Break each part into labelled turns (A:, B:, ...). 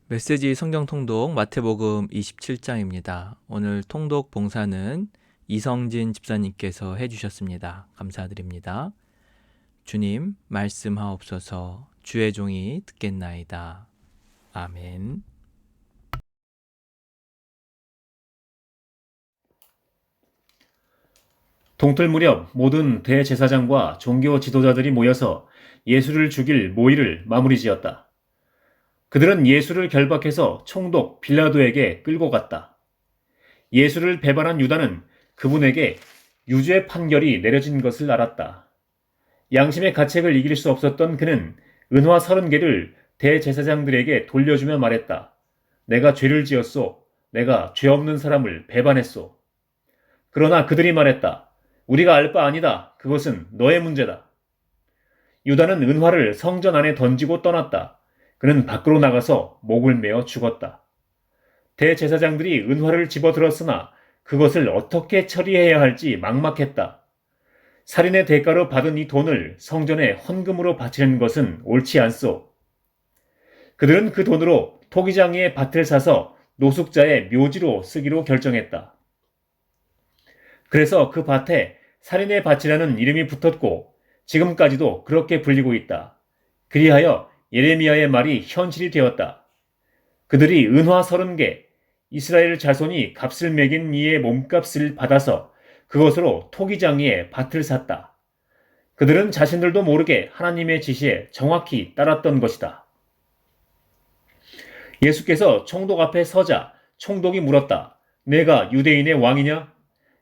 A: 메시지 성경 통독 마태복음 27장입니다. 오늘 통독 봉사는 이성진 집사님께서 해주셨습니다. 감사드립니다. 주님, 말씀하옵소서. 주의 종이 듣겠나이다. 아멘.
B: 동틀 무렵 모든 대제사장과 종교 지도자들이 모여서 예수를 죽일 모의를 마무리 지었다. 그들은 예수를 결박해서 총독 빌라도에게 끌고 갔다. 예수를 배반한 유다는 그분에게 유죄 판결이 내려진 것을 알았다. 양심의 가책을 이길 수 없었던 그는 은화 30개를 대제사장들에게 돌려주며 말했다. 내가 죄를 지었소. 내가 죄 없는 사람을 배반했소. 그러나 그들이 말했다. 우리가 알 바 아니다. 그것은 너의 문제다. 유다는 은화를 성전 안에 던지고 떠났다. 그는 밖으로 나가서 목을 메어 죽었다. 대제사장들이 은화를 집어들었으나 그것을 어떻게 처리해야 할지 막막했다. 살인의 대가로 받은 이 돈을 성전에 헌금으로 바치는 것은 옳지 않소. 그들은 그 돈으로 토기장이의 밭을 사서 노숙자의 묘지로 쓰기로 결정했다. 그래서 그 밭에 살인의 밭이라는 이름이 붙었고 지금까지도 그렇게 불리고 있다. 그리하여 예레미야의 말이 현실이 되었다. 그들이 은화 30개, 이스라엘 자손이 값을 매긴 이의 몸값을 받아서 그것으로 토기장이의 밭을 샀다. 그들은 자신들도 모르게 하나님의 지시에 정확히 따랐던 것이다. 예수께서 총독 앞에 서자 총독이 물었다. 내가 유대인의 왕이냐?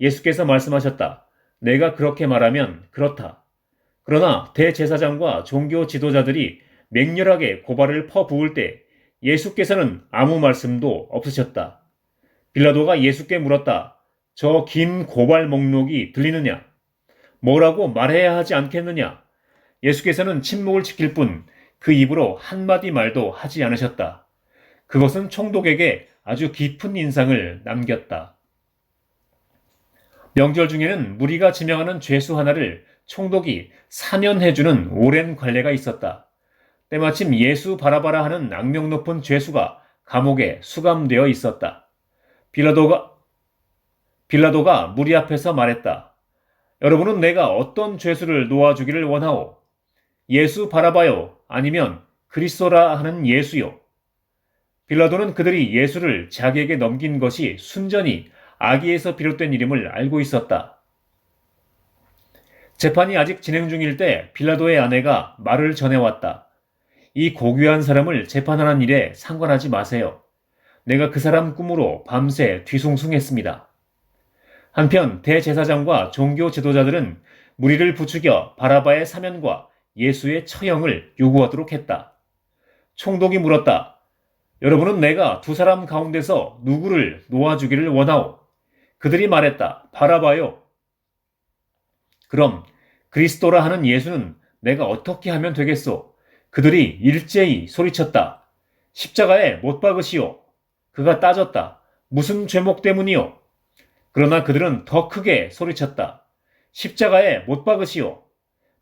B: 예수께서 말씀하셨다. 내가 그렇게 말하면 그렇다. 그러나 대제사장과 종교 지도자들이 맹렬하게 고발을 퍼부을 때 예수께서는 아무 말씀도 없으셨다. 빌라도가 예수께 물었다. 저 긴 고발 목록이 들리느냐? 뭐라고 말해야 하지 않겠느냐? 예수께서는 침묵을 지킬 뿐 그 입으로 한마디 말도 하지 않으셨다. 그것은 총독에게 아주 깊은 인상을 남겼다. 명절 중에는 무리가 지명하는 죄수 하나를 총독이 사면해주는 오랜 관례가 있었다. 때마침 예수 바라바라 하는 악명 높은 죄수가 감옥에 수감되어 있었다. 빌라도가 무리 앞에서 말했다. 여러분은 내가 어떤 죄수를 놓아주기를 원하오? 예수 바라바요? 아니면 그리스도라 하는 예수요? 빌라도는 그들이 예수를 자기에게 넘긴 것이 순전히 악의에서 비롯된 일임을 알고 있었다. 재판이 아직 진행 중일 때 빌라도의 아내가 말을 전해왔다. 이 고귀한 사람을 재판하는 일에 상관하지 마세요. 내가 그 사람 꿈으로 밤새 뒤숭숭했습니다. 한편 대제사장과 종교 지도자들은 무리를 부추겨 바라바의 사면과 예수의 처형을 요구하도록 했다. 총독이 물었다. 여러분은 내가 두 사람 가운데서 누구를 놓아주기를 원하오? 그들이 말했다. 바라바요. 그럼 그리스도라 하는 예수는 내가 어떻게 하면 되겠소? 그들이 일제히 소리쳤다. 십자가에 못 박으시오. 그가 따졌다. 무슨 죄목 때문이오? 그러나 그들은 더 크게 소리쳤다. 십자가에 못 박으시오.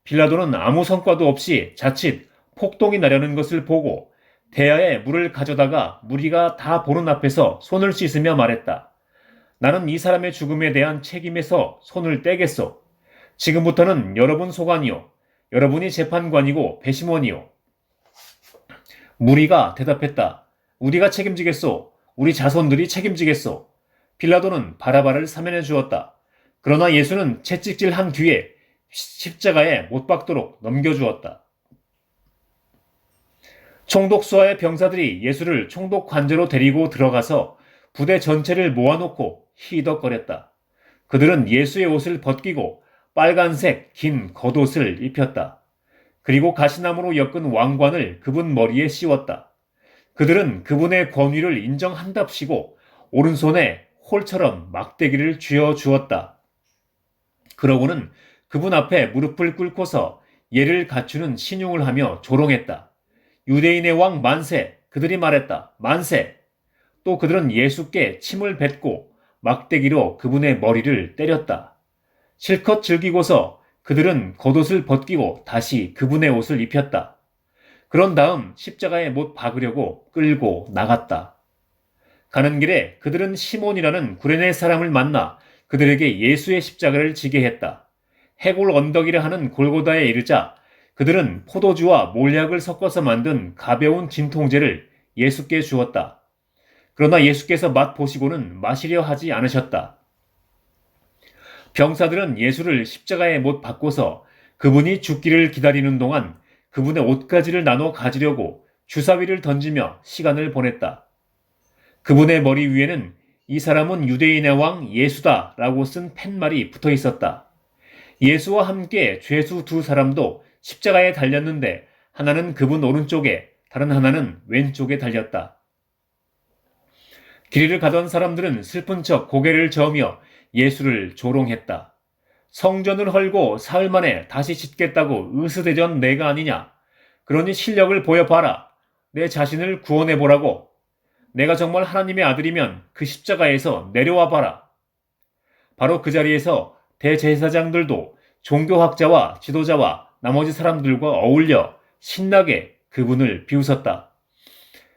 B: 빌라도는 아무 성과도 없이 자칫 폭동이 나려는 것을 보고 대야에 물을 가져다가 무리가 다 보는 앞에서 손을 씻으며 말했다. 나는 이 사람의 죽음에 대한 책임에서 손을 떼겠소. 지금부터는 여러분 소관이요. 여러분이 재판관이고 배심원이요. 무리가 대답했다. 우리가 책임지겠소. 우리 자손들이 책임지겠소. 빌라도는 바라바를 사면해 주었다. 그러나 예수는 채찍질한 뒤에 십자가에 못 박도록 넘겨주었다. 총독수와의 병사들이 예수를 총독 관저로 데리고 들어가서 부대 전체를 모아놓고 희덕거렸다. 그들은 예수의 옷을 벗기고 빨간색 긴 겉옷을 입혔다. 그리고 가시나무로 엮은 왕관을 그분 머리에 씌웠다. 그들은 그분의 권위를 인정한답시고 오른손에 홀처럼 막대기를 쥐어 주었다. 그러고는 그분 앞에 무릎을 꿇고서 예를 갖추는 신용을 하며 조롱했다. 유대인의 왕 만세! 그들이 말했다. 만세! 또 그들은 예수께 침을 뱉고 막대기로 그분의 머리를 때렸다. 실컷 즐기고서 그들은 겉옷을 벗기고 다시 그분의 옷을 입혔다. 그런 다음 십자가에 못 박으려고 끌고 나갔다. 가는 길에 그들은 시몬이라는 구레네 사람을 만나 그들에게 예수의 십자가를 지게 했다. 해골 언덕이라 하는 골고다에 이르자 그들은 포도주와 몰약을 섞어서 만든 가벼운 진통제를 예수께 주었다. 그러나 예수께서 맛 보시고는 마시려 하지 않으셨다. 병사들은 예수를 십자가에 못 박고서 그분이 죽기를 기다리는 동안 그분의 옷가지를 나눠 가지려고 주사위를 던지며 시간을 보냈다. 그분의 머리 위에는 이 사람은 유대인의 왕 예수다 라고 쓴 팻말이 붙어 있었다. 예수와 함께 죄수 두 사람도 십자가에 달렸는데 하나는 그분 오른쪽에 다른 하나는 왼쪽에 달렸다. 길을 가던 사람들은 슬픈 척 고개를 저으며 예수를 조롱했다. 성전을 헐고 사흘 만에 다시 짓겠다고 으스대전 내가 아니냐. 그러니 실력을 보여봐라. 내 자신을 구원해보라고. 내가 정말 하나님의 아들이면 그 십자가에서 내려와 봐라. 바로 그 자리에서 대제사장들도 종교학자와 지도자와 나머지 사람들과 어울려 신나게 그분을 비웃었다.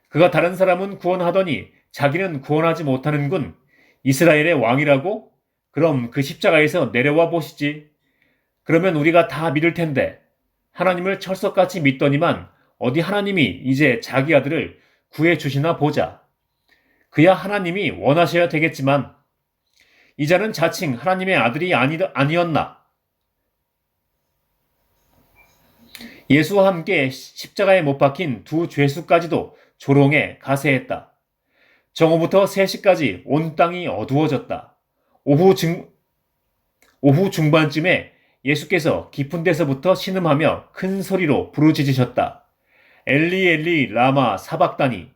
B: 그가 다른 사람은 구원하더니 자기는 구원하지 못하는군. 이스라엘의 왕이라고? 그럼 그 십자가에서 내려와 보시지. 그러면 우리가 다 믿을 텐데 하나님을 철석같이 믿더니만 어디 하나님이 이제 자기 아들을 구해주시나 보자. 그야 하나님이 원하셔야 되겠지만 이 자는 자칭 하나님의 아들이 아니었나. 예수와 함께 십자가에 못 박힌 두 죄수까지도 조롱에 가세했다. 정오부터 3시까지 온 땅이 어두워졌다. 오후 중반쯤에 예수께서 깊은 데서부터 신음하며 큰 소리로 부르짖으셨다. 엘리 엘리 라마 사박다니.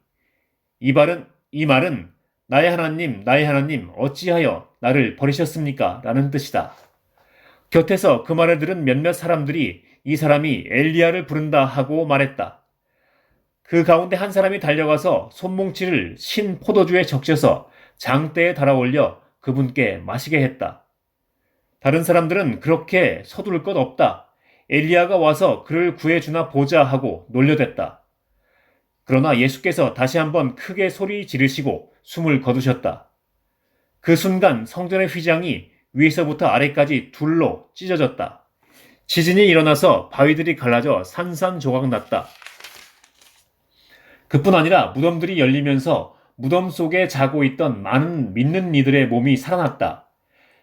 B: 이 말은 나의 하나님 어찌하여 나를 버리셨습니까? 라는 뜻이다. 곁에서 그 말을 들은 몇몇 사람들이 이 사람이 엘리야를 부른다 하고 말했다. 그 가운데 한 사람이 달려가서 손뭉치를 신 포도주에 적셔서 장대에 달아올려 그분께 마시게 했다. 다른 사람들은 그렇게 서두를 것 없다. 엘리야가 와서 그를 구해주나 보자 하고 놀려댔다. 그러나 예수께서 다시 한번 크게 소리 지르시고 숨을 거두셨다. 그 순간 성전의 휘장이 위에서부터 아래까지 둘로 찢어졌다. 지진이 일어나서 바위들이 갈라져 산산조각 났다. 그뿐 아니라 무덤들이 열리면서 무덤 속에 자고 있던 많은 믿는 이들의 몸이 살아났다.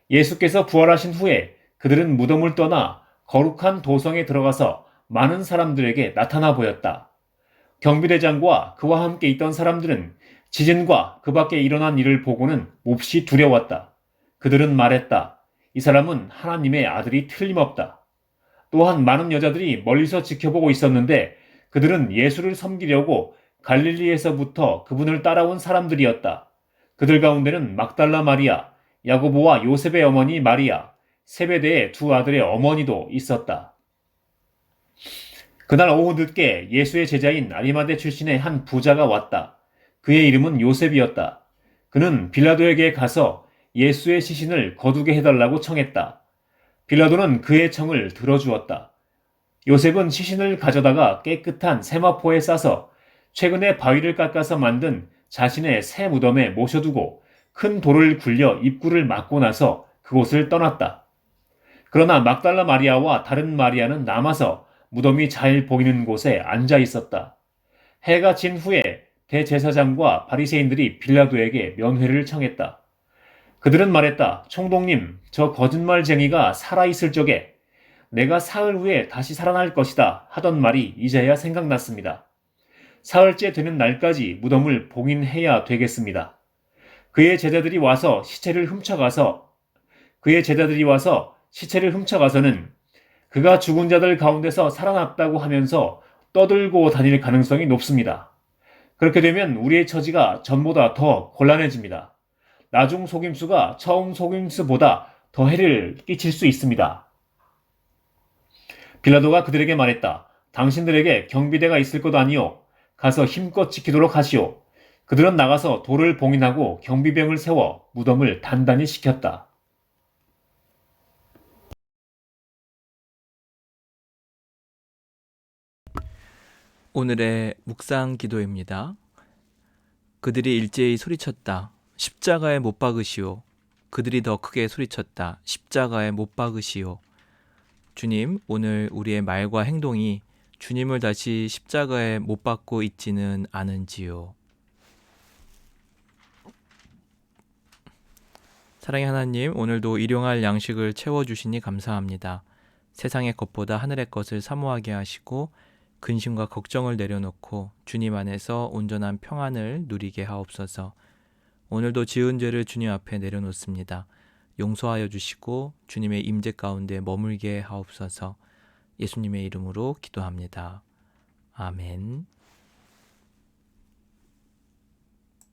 B: 예수께서 부활하신 후에 그들은 무덤을 떠나 거룩한 도성에 들어가서 많은 사람들에게 나타나 보였다. 경비대장과 그와 함께 있던 사람들은 지진과 그 밖에 일어난 일을 보고는 몹시 두려웠다. 그들은 말했다. 이 사람은 하나님의 아들이 틀림없다. 또한 많은 여자들이 멀리서 지켜보고 있었는데 그들은 예수를 섬기려고 갈릴리에서부터 그분을 따라온 사람들이었다. 그들 가운데는 막달라 마리아, 야고보와 요셉의 어머니 마리아, 세베대의 두 아들의 어머니도 있었다. 그날 오후 늦게 예수의 제자인 아리마대 출신의 한 부자가 왔다. 그의 이름은 요셉이었다. 그는 빌라도에게 가서 예수의 시신을 거두게 해달라고 청했다. 빌라도는 그의 청을 들어주었다. 요셉은 시신을 가져다가 깨끗한 세마포에 싸서 최근에 바위를 깎아서 만든 자신의 새 무덤에 모셔두고 큰 돌을 굴려 입구를 막고 나서 그곳을 떠났다. 그러나 막달라 마리아와 다른 마리아는 남아서 무덤이 잘 보이는 곳에 앉아 있었다. 해가 진 후에 대제사장과 바리새인들이 빌라도에게 면회를 청했다. 그들은 말했다. 총독님, 저 거짓말쟁이가 살아있을 적에 내가 사흘 후에 다시 살아날 것이다 하던 말이 이제야 생각났습니다. 사흘째 되는 날까지 무덤을 봉인해야 되겠습니다. 그의 제자들이 와서 시체를 훔쳐가서는 그가 죽은 자들 가운데서 살아났다고 하면서 떠들고 다닐 가능성이 높습니다. 그렇게 되면 우리의 처지가 전보다 더 곤란해집니다. 나중 속임수가 처음 속임수보다 더 해를 끼칠 수 있습니다. 빌라도가 그들에게 말했다. 당신들에게 경비대가 있을 것 아니오. 가서 힘껏 지키도록 하시오. 그들은 나가서 돌을 봉인하고 경비병을 세워 무덤을 단단히 지켰다.
A: 오늘의 묵상 기도입니다. 그들이 일제히 소리쳤다. 십자가에 못 박으시오. 그들이 더 크게 소리쳤다. 십자가에 못 박으시오. 주님, 오늘 우리의 말과 행동이 주님을 다시 십자가에 못 박고 있지는 않은지요. 사랑의 하나님, 오늘도 일용할 양식을 채워주시니 감사합니다. 세상의 것보다 하늘의 것을 사모하게 하시고 근심과 걱정을 내려놓고 주님 안에서 온전한 평안을 누리게 하옵소서. 오늘도 지은 죄를 주님 앞에 내려놓습니다. 용서하여 주시고 주님의 임재 가운데 머물게 하옵소서. 예수님의 이름으로 기도합니다. 아멘.